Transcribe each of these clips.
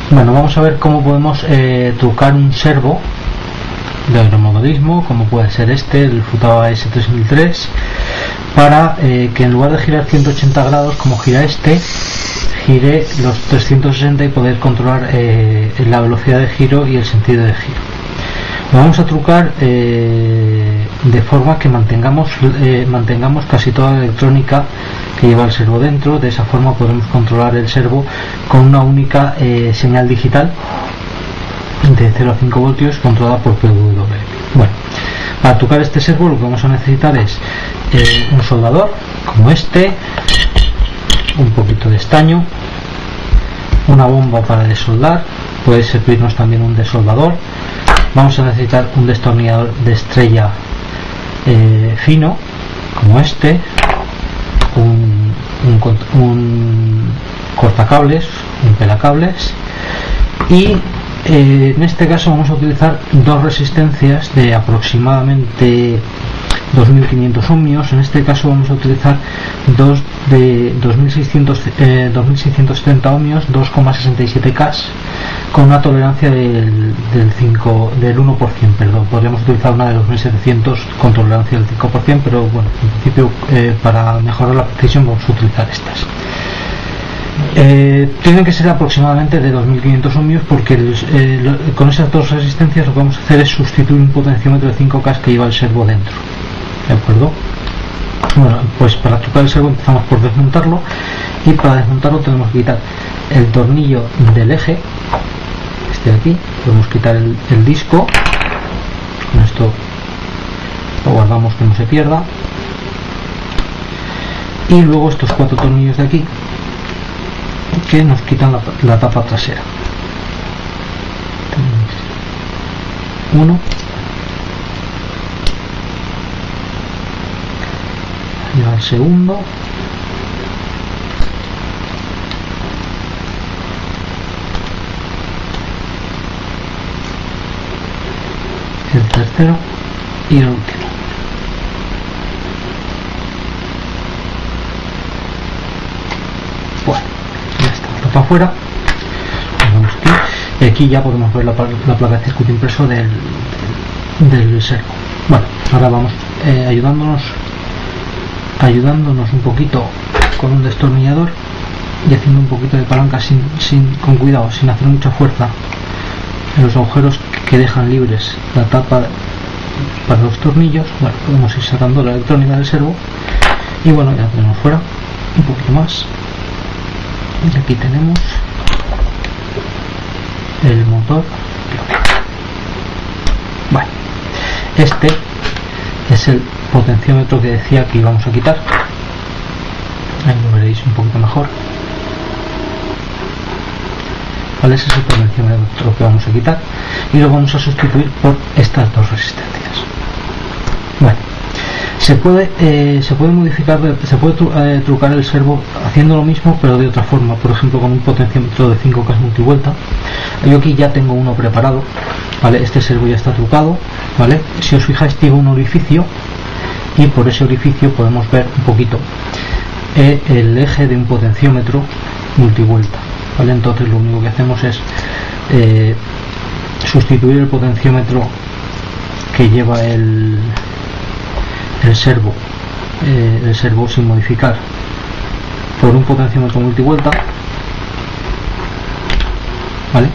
Bueno, vamos a ver cómo podemos trucar un servo de aeromodelismo, como puede ser el Futaba S3003, para que en lugar de girar 180 grados como gira gire los 360 y poder controlar la velocidad de giro y el sentido de giro. Lo vamos a trucar de forma que mantengamos casi toda la electrónica que lleva el servo dentro. De esa forma podemos controlar el servo con una única señal digital de 0 a 5 voltios controlada por PWM. Bueno, para trucar este servo lo que vamos a necesitar es un soldador como un poquito de estaño, una bomba para desoldar, puede servirnos también un desoldador. Vamos a necesitar un destornillador de estrella fino como un cortacables, un pelacables, y en este caso vamos a utilizar dos resistencias de aproximadamente 2500 ohmios. En este caso vamos a utilizar dos de 2630 ohmios, 2,67K, con una tolerancia del 1%, perdón. Podríamos utilizar una de 2700 con tolerancia del 5%, pero bueno, en principio para mejorar la precisión vamos a utilizar estas. Tienen que ser aproximadamente de 2500 ohmios, porque con esas dos resistencias lo que vamos a hacer es sustituir un potenciómetro de 5K que lleva el servo dentro. ¿De acuerdo? Bueno, pues para trucar el servo empezamos por desmontarlo, y para desmontarlo tenemos que quitar el tornillo del eje, de aquí. Podemos quitar el disco, con esto lo guardamos que no se pierda, y luego estos 4 tornillos de aquí que nos quitan la tapa trasera. Uno, y al segundo, el tercero y el último. Bueno, ya está, tapa afuera. Y aquí ya podemos ver la placa de circuito impreso del servo. Bueno, ahora vamos ayudándonos un poquito con un destornillador y haciendo un poquito de palanca con cuidado, sin hacer mucha fuerza en los agujeros que dejan libres la tapa para los tornillos. Bueno, podemos ir sacando la electrónica del servo, y bueno, ya tenemos fuera un poquito más. Y aquí tenemos el motor. Bueno, este es el potenciómetro que decía que íbamos a quitar. Ahí lo veréis un poquito mejor. Vale, ese es el potenciómetro que vamos a quitar, y lo vamos a sustituir por estas dos resistencias. Bueno, se puede modificar, se puede trucar el servo haciendo lo mismo pero de otra forma, por ejemplo con un potenciómetro de 5K multivuelta. Yo aquí ya tengo uno preparado, vale. Este servo ya está trucado, vale. Si os fijáis, tiene un orificio, y por ese orificio podemos ver un poquito el eje de un potenciómetro multivuelta, vale. Entonces lo único que hacemos es sustituir el potenciómetro que lleva el servo sin modificar por un potenciómetro multivuelta, vale.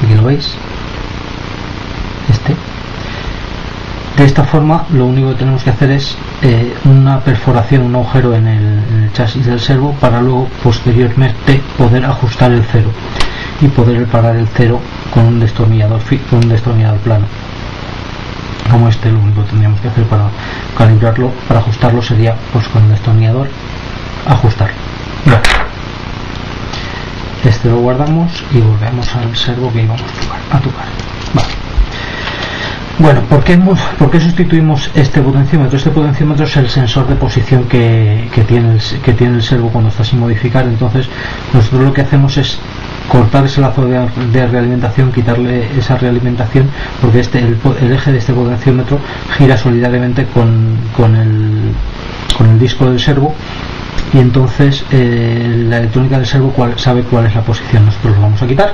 Aquí lo veis, de esta forma. Lo único que tenemos que hacer es una perforación, un agujero en el chasis del servo, para luego posteriormente poder ajustar el cero y poder reparar el cero con un destornillador plano como lo único que tendríamos que hacer para calibrarlo, para ajustarlo, sería pues con el destornillador ajustarlo. Bueno, lo guardamos y volvemos al servo que íbamos a tocar. Vale. Bueno, ¿por qué sustituimos este potenciómetro? Este potenciómetro es el sensor de posición que tiene el servo cuando está sin modificar. Entonces nosotros lo que hacemos es cortar ese lazo de realimentación, quitarle esa realimentación, porque el eje de este potenciómetro gira solidariamente con el disco del servo, y entonces la electrónica del servo sabe cuál es la posición. Nosotros lo vamos a quitar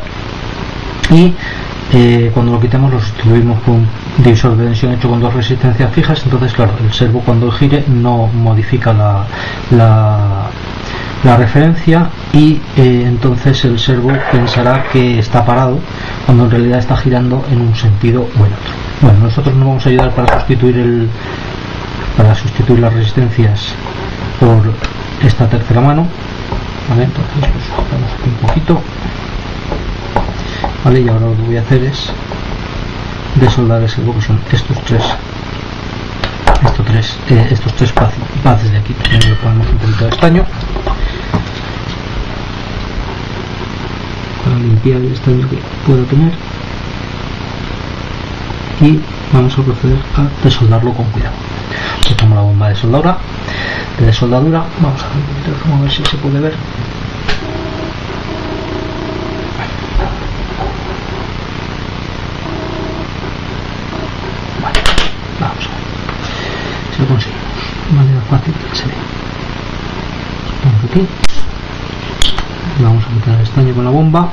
y cuando lo quitemos lo sustituimos por un divisor de tensión hecho con dos resistencias fijas. Entonces claro, el servo cuando gire no modifica la referencia y entonces el servo pensará que está parado cuando en realidad está girando en un sentido o en otro. Bueno, nosotros nos vamos a ayudar para sustituir las resistencias por esta tercera mano, ¿vale? Entonces lo sujetamos aquí un poquito, ¿vale? Y ahora lo que voy a hacer es desoldar el servo, que son estos tres pads de aquí. Primero le ponemos un poquito de estaño para limpiar el estaño que pueda tener y vamos a proceder a desoldarlo con cuidado. Quitamos la bomba de soldadura, vamos a ver si se puede ver. Vale, vamos a ver si lo conseguimos de manera fácil. Se ve. Vamos aquí, vamos a meter el estaño con la bomba.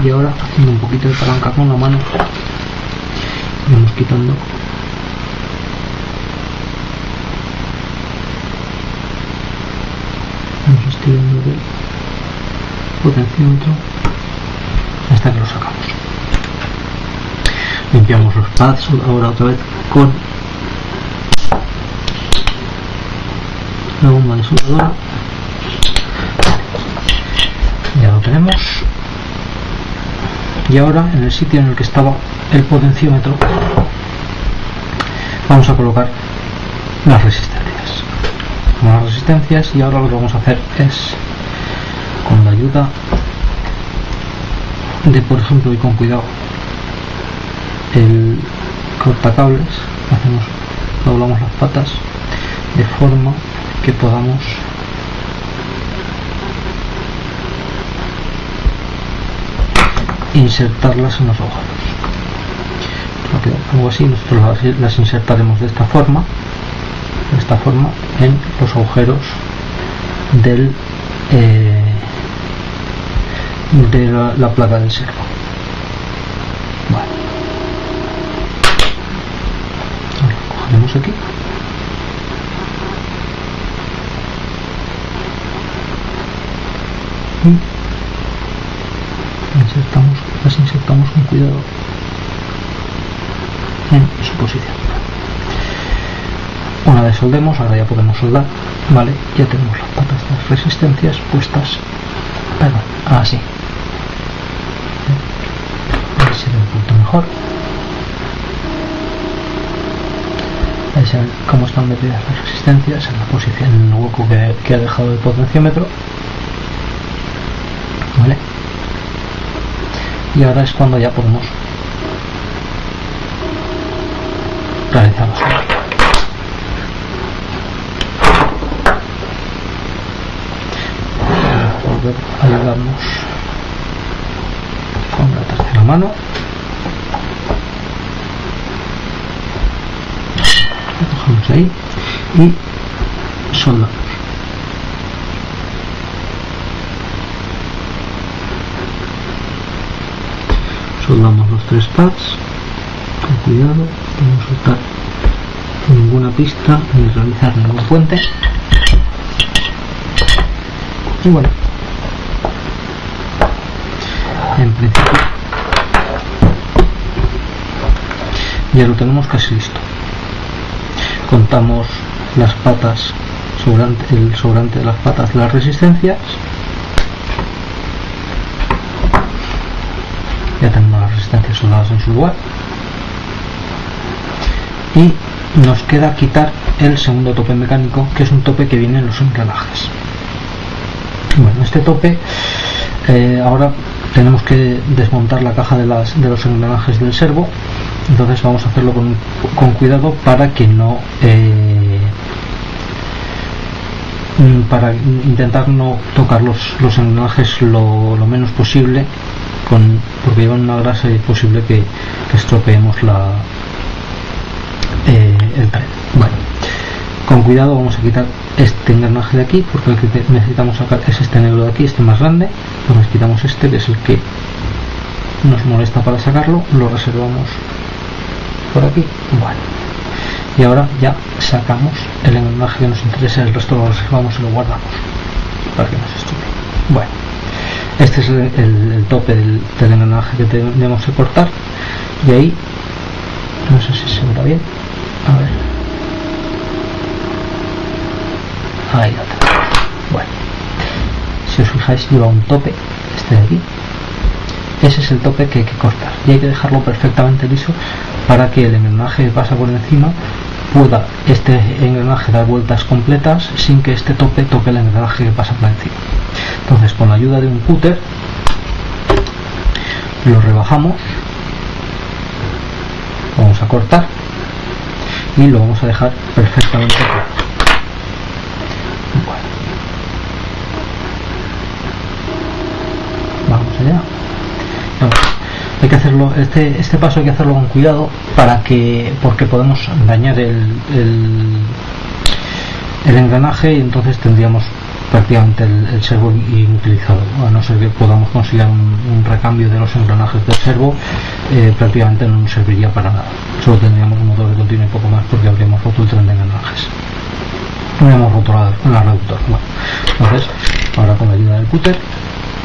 Y ahora, haciendo un poquito de palanca con la mano, vamos quitando vamos estirando del potenciómetro hasta que lo sacamos. Limpiamos los pads ahora otra vez con la bomba de soldadura. Ya lo tenemos. Y ahora, en el sitio en el que estaba el potenciómetro, vamos a colocar las resistencias. Y ahora lo que vamos a hacer es, con la ayuda de, por ejemplo, y con cuidado, el cortacables, doblamos las patas de forma que podamos insertarlas en los agujeros. Algo así, nosotros las insertaremos de esta forma en los agujeros de la placa del servo. Vale. Ahora cogeremos aquí. Y las insertamos con cuidado en su posición. Una vez soldemos, ahora ya podemos soldar, ¿vale? Ya tenemos las patas de las resistencias puestas, perdón, así. A ver si ve un poquito mejor. Ahí se ven cómo están metidas las resistencias en la posición, en el hueco que ha dejado el potenciómetro, ¿vale? Y ahora es cuando ya podemos realizar la solda. Volver a ayudarnos con la tercera mano. Lo cogemos ahí y soldamos. Soldamos los tres pads con cuidado, no soltar ninguna pista ni realizar ningún puente. Y bueno, en principio ya lo tenemos casi listo. Contamos las patas, el sobrante de las patas de las resistencias. Ya tenemos las resistencias soldadas en su lugar y nos queda quitar el segundo tope mecánico, que es un tope que viene en los engranajes. Bueno, este tope ahora tenemos que desmontar la caja de los engranajes del servo, entonces vamos a hacerlo con cuidado para que no para intentar no tocar los engranajes lo menos posible, porque llevan una grasa y es posible que estropeemos el tren. Bueno, con cuidado vamos a quitar este engranaje de aquí, porque el que necesitamos sacar es este negro de aquí, este más grande. Entonces quitamos este, que es el que nos molesta para sacarlo, lo reservamos por aquí. Bueno, y ahora ya sacamos el engranaje que nos interesa, el resto lo reservamos y lo guardamos para que no se estropee. Bueno, este es el tope del engranaje que tenemos que cortar, y ahí no sé si se verá bien, a ver, ahí lo tenemos. Bueno, si os fijáis lleva un tope, este de aquí. Ese es el tope que hay que cortar y hay que dejarlo perfectamente liso para que el engranaje que pasa por encima pueda este engranaje dar vueltas completas sin que este tope toque el engranaje que pasa por encima. Entonces, con la ayuda de un cúter lo rebajamos, vamos a cortar y lo vamos a dejar perfectamente claro. Bueno, vamos allá. Hay que hacerlo, este paso hay que hacerlo con cuidado porque podemos dañar el engranaje y entonces tendríamos prácticamente el servo inutilizado, a no ser que podamos conseguir un recambio de los engranajes del servo. Prácticamente no nos serviría para nada, solo tendríamos un motor de continuo y poco más, porque habríamos roto el tren de engranajes, habríamos roto la reductor. Bueno, entonces ahora con la ayuda del cúter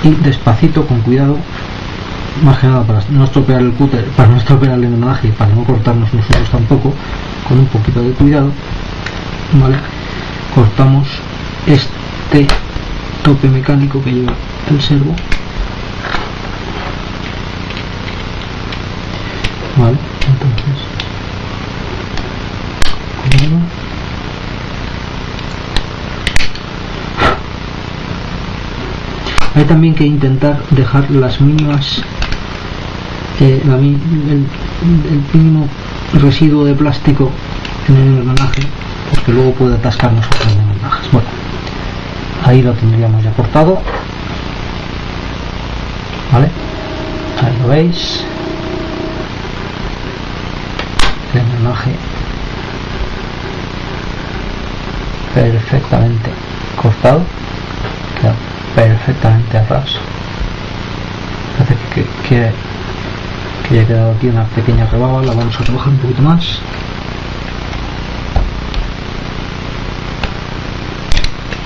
y despacito, con cuidado, más que nada para no estropear el cúter, para no estropear el engranaje y para no cortarnos nosotros tampoco, con un poquito de cuidado, ¿vale? Cortamos este tope mecánico que lleva el servo, ¿vale? Entonces, cuidado. Hay también que intentar dejar las mínimas, el mínimo residuo de plástico en el engranaje, porque luego puede atascarnos otros engranajes. Bueno, ahí lo tendríamos ya cortado, ¿vale? Ahí lo veis, el engranaje perfectamente cortado, queda perfectamente a ras. Parece que haya quedado aquí una pequeña rebaba, la vamos a trabajar un poquito más.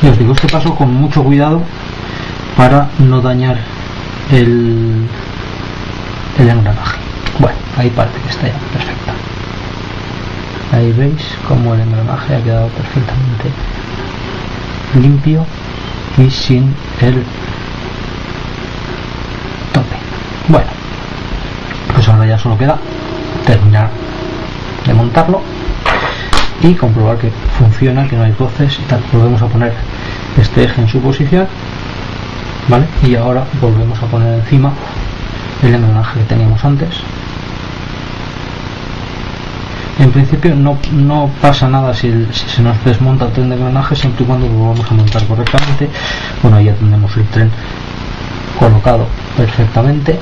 Y os digo, este paso con mucho cuidado para no dañar el engranaje. Bueno, ahí parece que está ya perfecta. Ahí veis como el engranaje ha quedado perfectamente limpio y sin el tope. Bueno, pues ahora ya solo queda terminar de montarlo y comprobar que funciona, que no hay roces y tal. Volvemos a poner este eje en su posición, ¿vale? Y ahora volvemos a poner encima el engranaje que teníamos antes. En principio no pasa nada si se nos desmonta el tren de engranaje, siempre y cuando lo vamos a montar correctamente. Bueno, ahí ya tenemos el tren colocado perfectamente.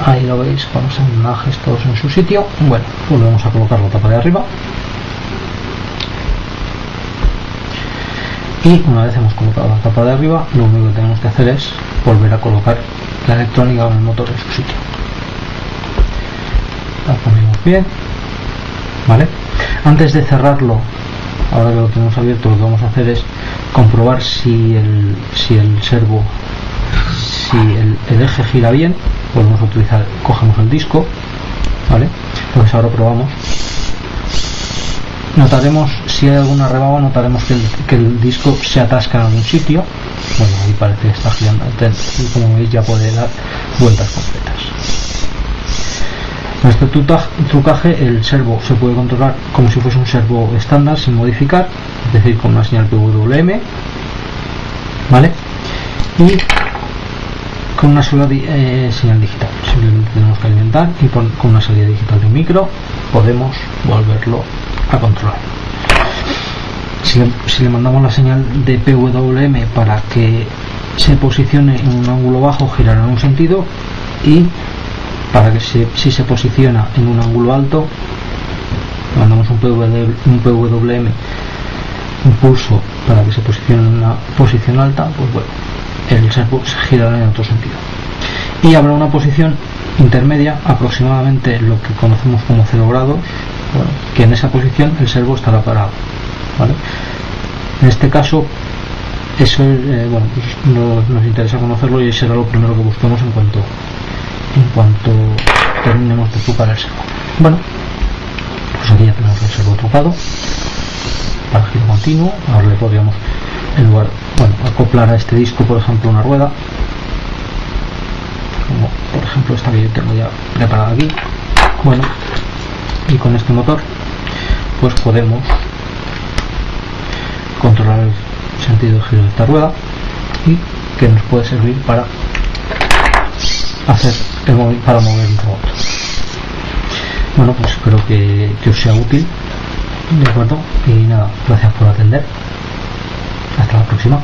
Ahí lo veis con los engranajes todos en su sitio. Bueno, volvemos a colocar la tapa de arriba. Y una vez hemos colocado la tapa de arriba, lo único que tenemos que hacer es volver a colocar la electrónica o el motor en su sitio. La ponemos bien, ¿vale? Antes de cerrarlo, ahora que lo tenemos abierto, lo que vamos a hacer es comprobar si el servo, si el eje gira bien. Podemos utilizar, cogemos el disco, ¿vale? Entonces ahora probamos. Notaremos, si hay alguna rebaba, notaremos que el disco se atasca en algún sitio. Bueno, ahí parece que está girando y como veis ya puede dar vueltas completas. En este trucaje el servo se puede controlar como si fuese un servo estándar sin modificar, es decir, con una señal PWM, ¿vale? Y con una sola señal digital. Simplemente tenemos que alimentar y con una salida digital de un micro podemos volverlo a controlar. Si le mandamos la señal de PWM para que se posicione en un ángulo bajo, girará en un sentido, y para que si se posiciona en un ángulo alto, mandamos un PWM un pulso para que se posicione en una posición alta, pues bueno, el servo se girará en otro sentido. Y habrá una posición intermedia, aproximadamente lo que conocemos como 0 grados, bueno, que en esa posición el servo estará parado, ¿vale? En este caso, eso es, bueno, pues nos interesa conocerlo y será lo primero que busquemos en cuanto terminemos de trucar el servo. Bueno, pues aquí ya tenemos el servo trucado para giro continuo. Ahora le podríamos, en lugar, bueno, acoplar a este disco, por ejemplo, una rueda, como por ejemplo esta que yo tengo ya preparada aquí. Bueno, y con este motor pues podemos controlar el sentido de giro de esta rueda, y que nos puede servir para hacer para mover un robot. Bueno, pues espero que os sea útil, de acuerdo, y nada, gracias por atender, hasta la próxima.